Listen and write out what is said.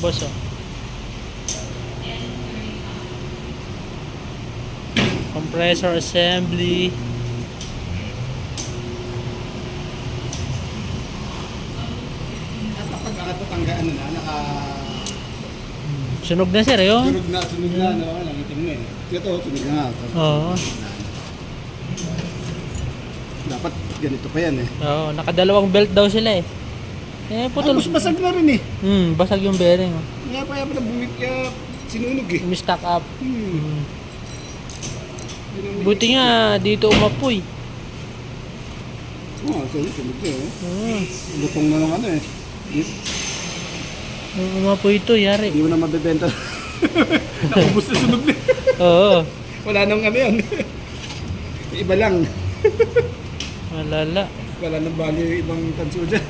boss oh. Compressor assembly. Napag-atotangga ano na, Sunog na sir yun. sunog na, ano, langitin mo eh. Ito, sunog na nga. Oo. Dapat ganito pa yan eh. Oo, nakadalawang belt daw sila eh. Putol. Tapos basag na rin eh. Basag yung bearing oh. Kaya pa pala bumit kaya sinunog eh. Stack up. Buti nga dito umapoy. Oo, sunog na eh. Lutong na ng ano eh. Nung umapoy ito, yari. Hindi mo na mabibenta. Naubos na sunog na. Oo. Wala nang ano yan. Iba lang. Malala. Wala nang value yung ibang tanso dyan.